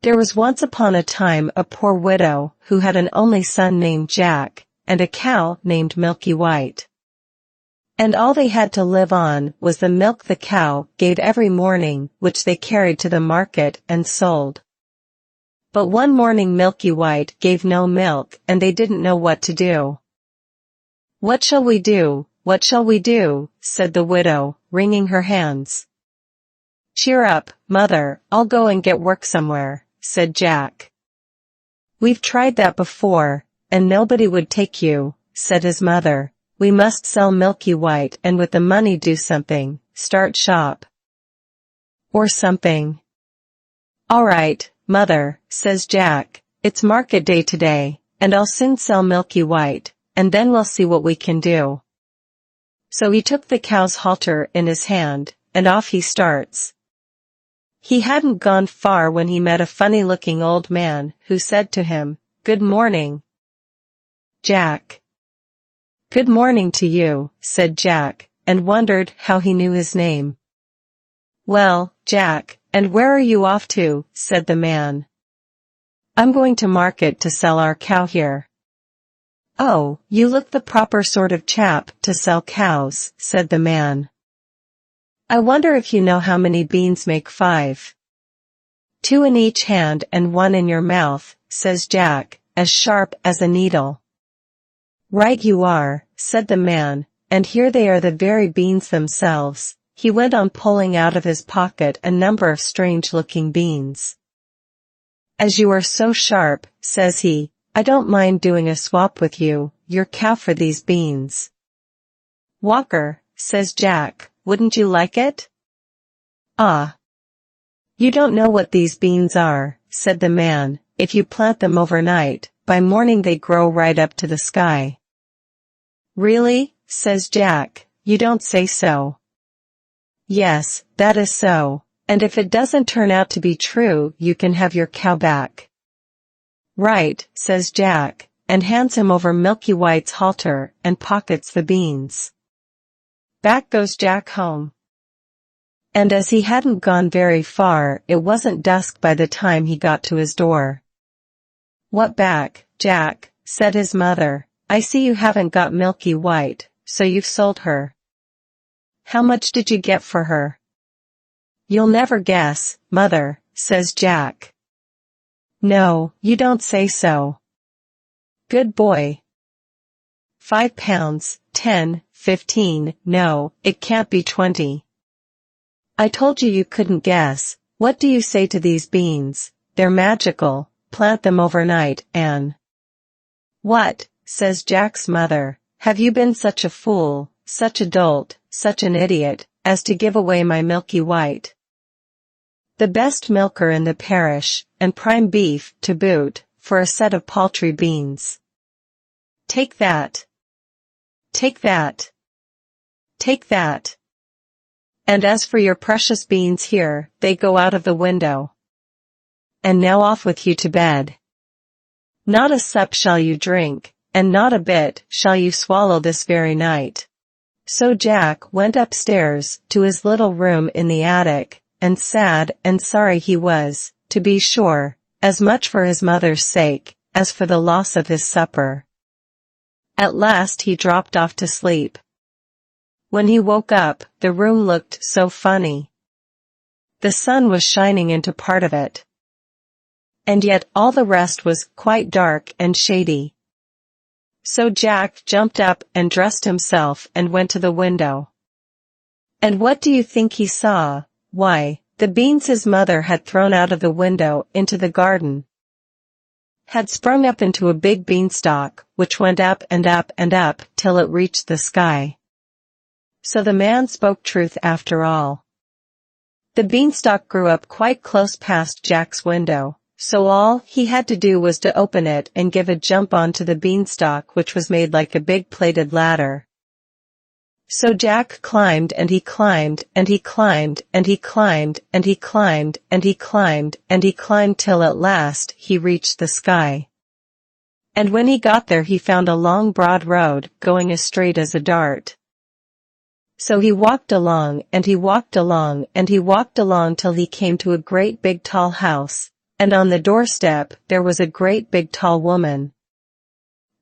There was once upon a time a poor widow who had an only son named Jack, and a cow named Milky White. And all they had to live on was the milk the cow gave every morning, which they carried to the market and sold. But one morning Milky White gave no milk and they didn't know what to do. "What shall we do? What shall we do?" said the widow, wringing her hands. "Cheer up, mother, I'll go and get work somewhere," said Jack. "We've tried that before, and nobody would take you," said his mother. "We must sell Milky White and with the money do something, start shop. Or something." "All right, mother," says Jack, "it's market day today, and I'll soon sell Milky White, and then we'll see what we can do." So he took the cow's halter in his hand, and off he starts. He hadn't gone far when he met a funny-looking old man who said to him, "Good morning, Jack." "Good morning to you," said Jack, and wondered how he knew his name. "Well, Jack, and where are you off to?" said the man. "I'm going to market to sell our cow here." "Oh, you look the proper sort of chap to sell cows," said the man. "I wonder if you know how many beans make 5. 2 in each hand and 1 in your mouth," says Jack, as sharp as a needle. "Right you are," said the man, "and here they are, the very beans themselves." He went on pulling out of his pocket a number of strange-looking beans. "As you are so sharp," says he, "I don't mind doing a swap with you, your cow for these beans." "Walker," says Jack, "wouldn't you like it?" "Ah, you don't know what these beans are," said the man. "If you plant them overnight, by morning they grow right up to the sky." "Really?" says Jack, "you don't say so." "Yes, that is so, and if it doesn't turn out to be true, you can have your cow back." "Right," says Jack, and hands him over Milky White's halter and pockets the beans. Back goes Jack home. And as he hadn't gone very far, it wasn't dusk by the time he got to his door. "What back, Jack?" said his mother. "I see you haven't got Milky White, so you've sold her. How much did you get for her?" "You'll never guess, mother," says Jack. "No, you don't say so." "Good boy." £5, 10, 15, no, it can't be 20. "I told you you couldn't guess. What do you say to these beans? They're magical, plant them overnight and—" "What?" says Jack's mother. "Have you been such a fool, such a dolt, such an idiot, as to give away my Milky White? The best milker in the parish, and prime beef, to boot, for a set of paltry beans. Take that. Take that. Take that. And as for your precious beans, here, they go out of the window. And now off with you to bed. Not a sup shall you drink, and not a bit shall you swallow this very night." So Jack went upstairs to his little room in the attic, and sad and sorry he was, to be sure, as much for his mother's sake, as for the loss of his supper. At last he dropped off to sleep. When he woke up, the room looked so funny. The sun was shining into part of it, and yet all the rest was quite dark and shady. So Jack jumped up and dressed himself and went to the window. And what do you think he saw? Why, the beans his mother had thrown out of the window into the garden had sprung up into a big beanstalk, which went up and up and up till it reached the sky. So the man spoke truth after all. The beanstalk grew up quite close past Jack's window, so all he had to do was to open it and give a jump onto the beanstalk, which was made like a big plated ladder. So Jack climbed and he climbed and he climbed and he climbed and he climbed and he climbed and he climbed till at last he reached the sky. And when he got there he found a long broad road going as straight as a dart. So he walked along and he walked along and he walked along till he came to a great big tall house, and on the doorstep there was a great big tall woman.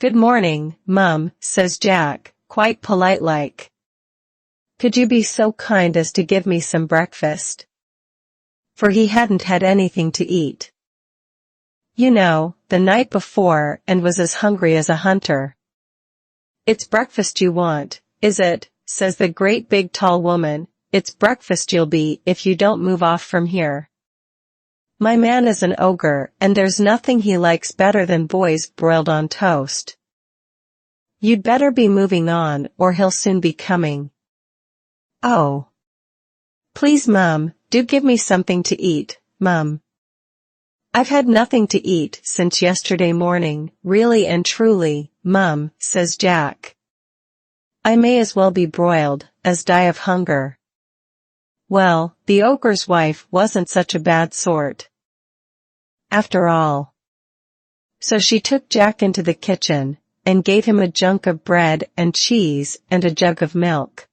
"Good morning, Mum," says Jack, quite polite-like. "Could you be so kind as to give me some breakfast?" For he hadn't had anything to eat, the night before, and was as hungry as a hunter. "It's breakfast you want, is it?" says the great big tall woman. "It's breakfast you'll be if you don't move off from here. My man is an ogre, and there's nothing he likes better than boys broiled on toast. You'd better be moving on, or he'll soon be coming." "Oh. Please, Mum, do give me something to eat, Mum. I've had nothing to eat since yesterday morning, really and truly, Mum," says Jack. "I may as well be broiled as die of hunger." Well, the ogre's wife wasn't such a bad sort, after all. So she took Jack into the kitchen, and gave him a junk of bread and cheese and a jug of milk.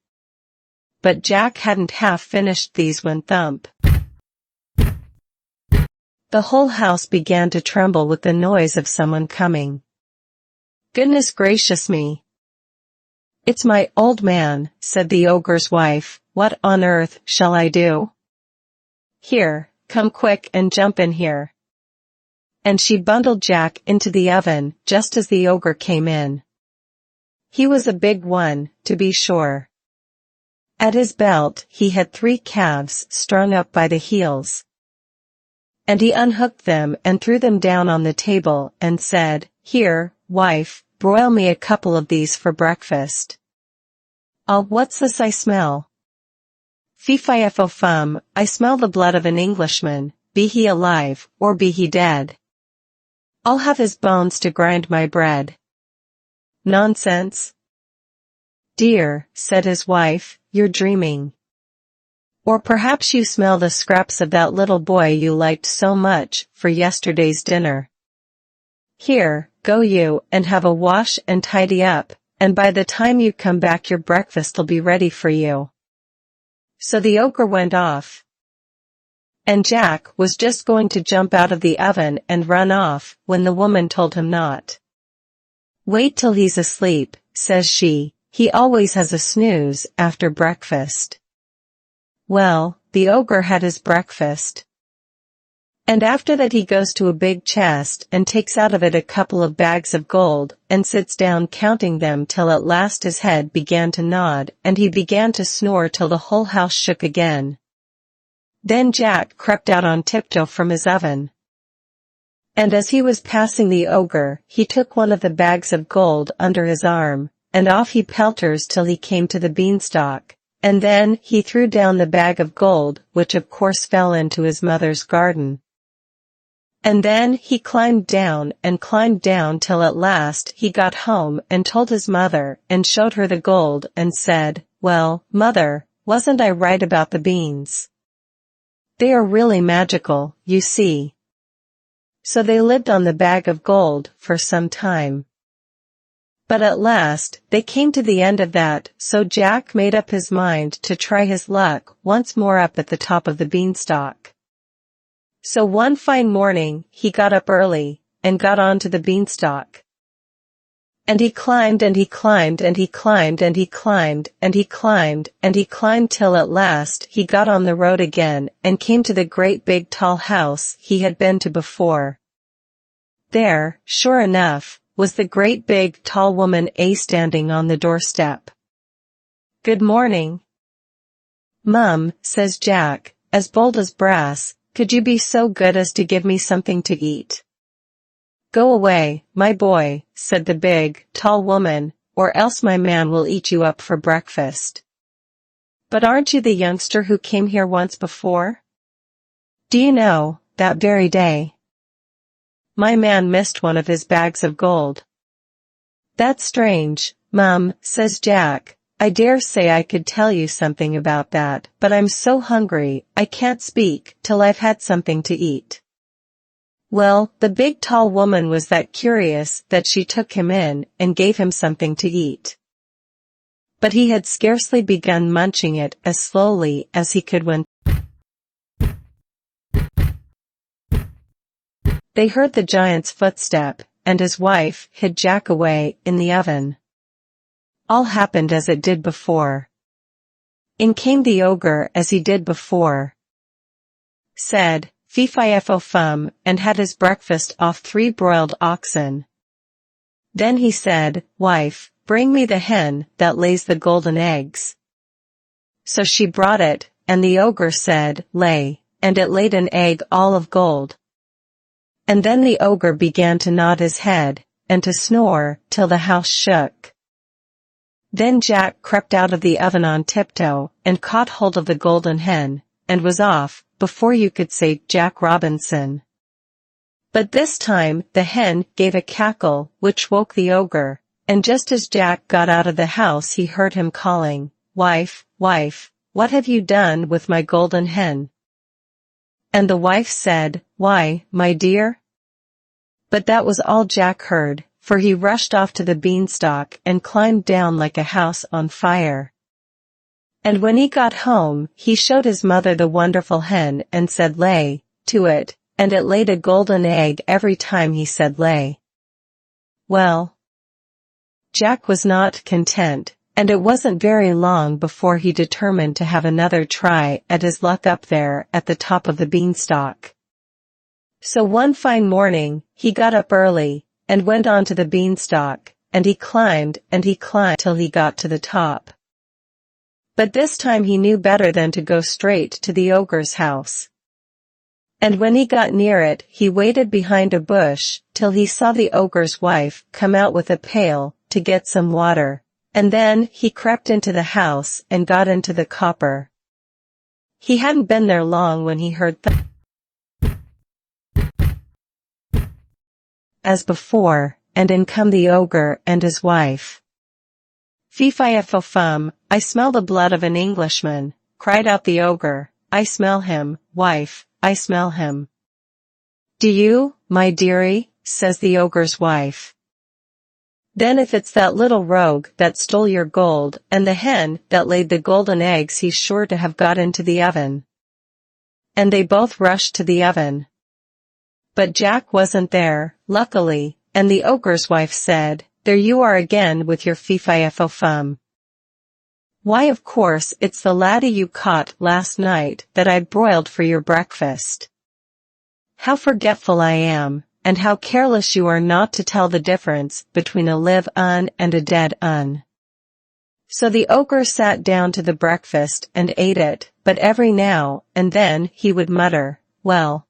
But Jack hadn't half finished these when thump! The whole house began to tremble with the noise of someone coming. "Goodness gracious me! It's my old man," said the ogre's wife. "What on earth shall I do? Here, come quick and jump in here." And she bundled Jack into the oven just as the ogre came in. He was a big one, to be sure. At his belt he had 3 calves strung up by the heels. And he unhooked them and threw them down on the table and said, "Here, wife, broil me a couple of these for breakfast." What's this I smell?" "Fee-fi-fo-fum, I smell the blood of an Englishman, be he alive, or be he dead. I'll have his bones to grind my bread." "Nonsense, dear," said his wife, "you're dreaming. Or perhaps you smell the scraps of that little boy you liked so much for yesterday's dinner. Here, go you and have a wash and tidy up, and by the time you come back your breakfast'll be ready for you." So the ogre went off. And Jack was just going to jump out of the oven and run off when the woman told him not. "Wait till he's asleep," says she. "He always has a snooze after breakfast." Well, the ogre had his breakfast. And after that he goes to a big chest and takes out of it a couple of bags of gold and sits down counting them till at last his head began to nod and he began to snore till the whole house shook again. Then Jack crept out on tiptoe from his oven. And as he was passing the ogre, he took one of the bags of gold under his arm, and off he pelters till he came to the beanstalk, and then he threw down the bag of gold, which of course fell into his mother's garden. And then he climbed down till at last he got home and told his mother and showed her the gold and said, "Well, mother, wasn't I right about the beans? They are really magical, you see." So they lived on the bag of gold for some time. But at last they came to the end of that, so Jack made up his mind to try his luck once more up at the top of the beanstalk. So one fine morning he got up early and got onto the beanstalk. And he climbed and he climbed and he climbed and he climbed and he climbed and he climbed till at last he got on the road again and came to the great big tall house he had been to before. There, sure enough, was the great big tall woman standing on the doorstep. "Good morning, Mum," says Jack, as bold as brass. "Could you be so good as to give me something to eat?" "Go away, my boy," said the big, tall woman, "or else my man will eat you up for breakfast." "But aren't you the youngster who came here once before? Do you know, that very day my man missed one of his bags of gold." "That's strange, Mum," says Jack. "I dare say I could tell you something about that, but I'm so hungry, I can't speak till I've had something to eat." Well, the big tall woman was that curious that she took him in and gave him something to eat. But he had scarcely begun munching it as slowly as he could when They heard the giant's footstep, and his wife hid Jack away in the oven. All happened as it did before. In came the ogre as he did before. Said, fee-fi-fo-fum, and had his breakfast off 3 broiled oxen. Then he said, wife, bring me the hen that lays the golden eggs. So she brought it, and the ogre said, lay, and it laid an egg all of gold. And then the ogre began to nod his head, and to snore, till the house shook. Then Jack crept out of the oven on tiptoe, and caught hold of the golden hen, and was off, before you could say Jack Robinson. But this time the hen gave a cackle which woke the ogre, and just as Jack got out of the house he heard him calling, wife, wife, what have you done with my golden hen? And the wife said, why, my dear? But that was all Jack heard, for he rushed off to the beanstalk and climbed down like a house on fire. And when he got home, he showed his mother the wonderful hen and said lay, to it, and it laid a golden egg every time he said lay. Well, Jack was not content, and it wasn't very long before he determined to have another try at his luck up there at the top of the beanstalk. So one fine morning, he got up early, and went on to the beanstalk, and he climbed till he got to the top. But this time he knew better than to go straight to the ogre's house. And when he got near it, he waited behind a bush, till he saw the ogre's wife come out with a pail, to get some water, and then he crept into the house and got into the copper. He hadn't been there long when he heard as before, and in come the ogre and his wife. Fee-fi-fo-fum, I smell the blood of an Englishman, cried out the ogre, I smell him, wife, I smell him. Do you, my dearie? Says the ogre's wife. Then if it's that little rogue that stole your gold, and the hen that laid the golden eggs, he's sure to have got into the oven. And they both rushed to the oven. But Jack wasn't there, luckily, and the ogre's wife said, there you are again with your fee-fi-fo-fum. Why, of course, it's the laddie you caught last night that I broiled for your breakfast. How forgetful I am, and how careless you are not to tell the difference between a live-un and a dead-un. So the ogre sat down to the breakfast and ate it, but every now and then he would mutter, well,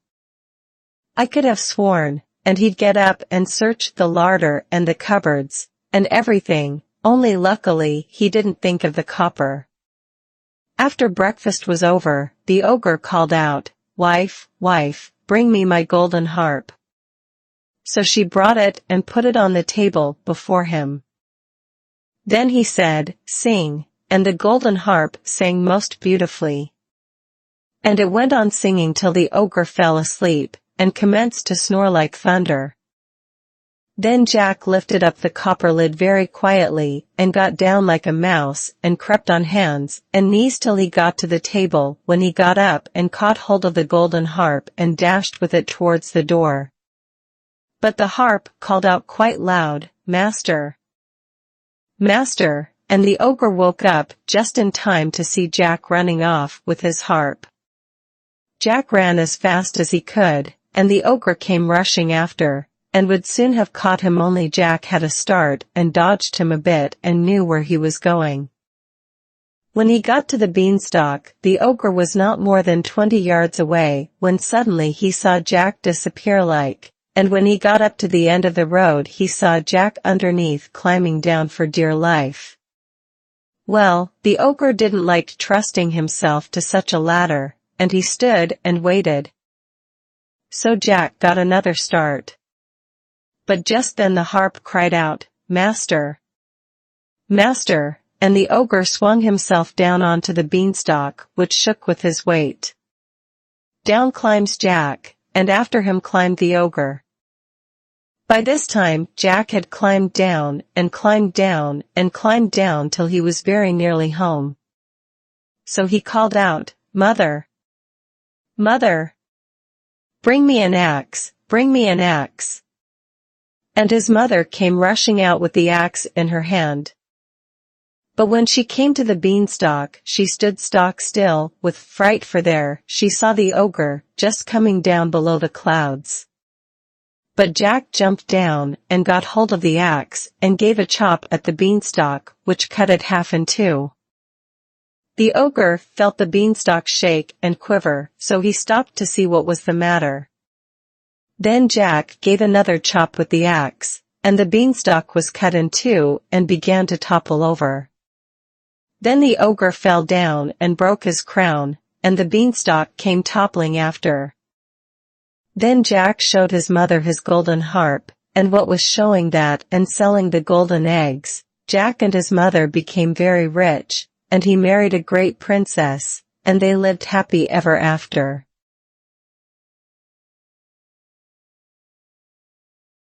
I could have sworn, and he'd get up and search the larder and the cupboards, and everything, only luckily he didn't think of the copper. After breakfast was over, the ogre called out, wife, wife, bring me my golden harp. So she brought it and put it on the table before him. Then he said, sing, and the golden harp sang most beautifully. And it went on singing till the ogre fell asleep, and commenced to snore like thunder. Then Jack lifted up the copper lid very quietly, and got down like a mouse, and crept on hands and knees till he got to the table, when he got up and caught hold of the golden harp and dashed with it towards the door. But the harp called out quite loud, Master! Master! And the ogre woke up just in time to see Jack running off with his harp. Jack ran as fast as he could, and the ogre came rushing after, and would soon have caught him, only Jack had a start and dodged him a bit and knew where he was going. When he got to the beanstalk, the ogre was not more than 20 yards away, when suddenly he saw Jack disappear and when he got up to the end of the road he saw Jack underneath climbing down for dear life. Well, the ogre didn't like trusting himself to such a ladder, and he stood and waited. So Jack got another start. But just then the harp cried out, Master! Master! And the ogre swung himself down onto the beanstalk, which shook with his weight. Down climbs Jack, and after him climbed the ogre. By this time Jack had climbed down and climbed down and climbed down till he was very nearly home. So he called out, Mother! Mother! Bring me an axe, "Bring me an axe." And his mother came rushing out with the axe in her hand. But when she came to the beanstalk, she stood stock still, with fright, for there she saw the ogre, just coming down below the clouds. But Jack jumped down, and got hold of the axe, and gave a chop at the beanstalk, which cut it half in two. The ogre felt the beanstalk shake and quiver, so he stopped to see what was the matter. Then Jack gave another chop with the axe, and the beanstalk was cut in two, and began to topple over. Then the ogre fell down and broke his crown, and the beanstalk came toppling after. Then Jack showed his mother his golden harp, and what was showing that, and selling the golden eggs, Jack and his mother became very rich, and he married a great princess, and they lived happy ever after.